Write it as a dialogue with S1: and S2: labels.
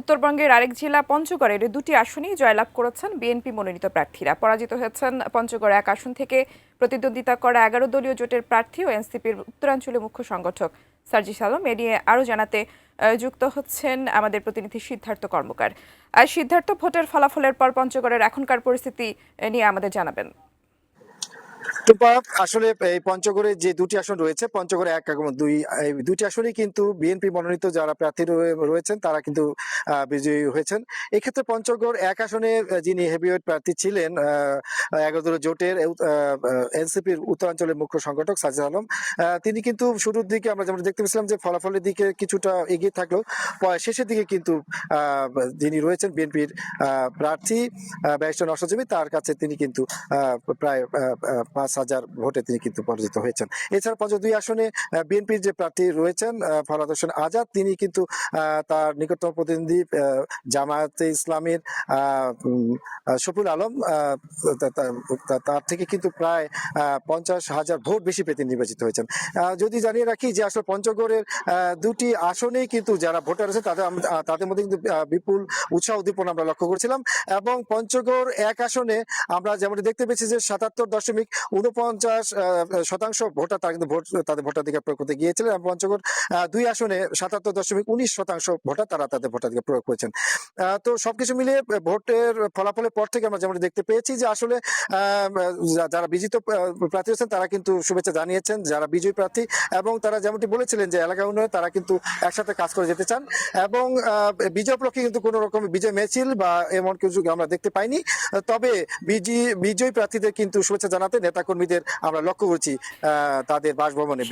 S1: উত্তরবঙ্গের আরেক জেলা পঞ্চগড়ের দুটি আসনেই জয়লাভ করেছেন বিএনপি মনোনীত প্রার্থীরা। পরাজিত হয়েছেন পঞ্চগড় এক আসন থেকে প্রতিদ্বন্দ্বিতা করা 11 দলীয় জোটের প্রার্থী ও এনসিপির উত্তরাঞ্চলীয় মুখ্য সংগঠক সার্জিস আলম। এ নিয়ে আরও জানাতে যুক্ত হচ্ছেন আমাদের প্রতিনিধি সিদ্ধার্থ কর্মকার। সিদ্ধার্থ, ভোটের ফলাফলের পর পঞ্চগড়ের এখনকার পরিস্থিতি নিয়ে আমাদের জানাবেন।
S2: আসলে এই পঞ্চগড়ে যে দুটি আসন রয়েছে, পঞ্চগড়ে এক এবং দুই, এই দুটি আসনেই কিন্তু বিএনপি মনোনীত যারা প্রার্থী রয়েছেন তারা কিন্তু বিজয়ী হয়েছেন। এক্ষেত্রে পঞ্চগড় এক আসনে যিনি হেভিওয়েট প্রার্থী ছিলেন 11 দলীয় জোটের এনসিপির উত্তরাঞ্চলের মুখ্য সংগঠক সাজিদ আলম, তিনি কিন্তু শুরুর দিকে আমরা যেমন দেখতে পেয়েছিলাম যে ফলাফলের দিকে কিছুটা এগিয়ে থাকলেও শেষের দিকে কিন্তু যিনি রয়েছেন বিএনপির প্রার্থী ব্যারিস্টার নওশাদ জমির, তার কাছে তিনি কিন্তু প্রায় 5,000 ভোটে তিনি কিন্তু পরাজিত হয়েছেন। এছাড়া পঞ্চগড় 2 আসনে বিএনপির যে প্রার্থী রয়েছেন ফরহাদ হোসেন আজাদ, তিনি কিন্তু তার নিকটতম প্রতিদ্বন্দ্বী জামায়াতে ইসলামীর শফিউল আলম, তার থেকে কিন্তু প্রায় 50,000 ভোট বেশি পেতে নির্বাচিত হয়েছেন। যদি জানিয়ে রাখি যে আসলে পঞ্চগড়ের দুটি আসনেই কিন্তু যারা ভোটার আছে তাদের মধ্যে কিন্তু বিপুল উৎসাহ উদ্দীপনা আমরা লক্ষ্য করছিলাম। এবং পঞ্চগড় এক আসনে আমরা যেমন দেখতে পেয়েছি যে 77.49% ভোটার তারা কিন্তু তাদের ভোটাধিকার প্রয়োগ করতে গিয়েছিলেন। এবং পঞ্চগড় 2 আসনে 77.19% ভোটার তারা তাদের ভোটাধিকার প্রয়োগ করেছেন। তো সবকিছু মিলিয়ে ভোটের ফলাফলের পর থেকে আমরা যেমন দেখতে পেয়েছি যে আসলে যারা বিজিত প্রার্থী আছেন তারা কিন্তু শুভেচ্ছা জানিয়েছেন যারা বিজয়ী প্রার্থী, এবং তারা যেমনটি বলেছিলেন যে এলাকা উন্নয়নে তারা কিন্তু একসাথে কাজ করে যেতে চান। এবং বিজয় উপলক্ষে কিন্তু কোনো রকম বিজয় মিছিল বা এমন কিছু আমরা দেখতে পাইনি। তবে বিজয়ী প্রার্থীদের কিন্তু শুভেচ্ছা জানাতে নেতাকর্মীদের আমরা লক্ষ্য করছি তাদের বাসভবনে।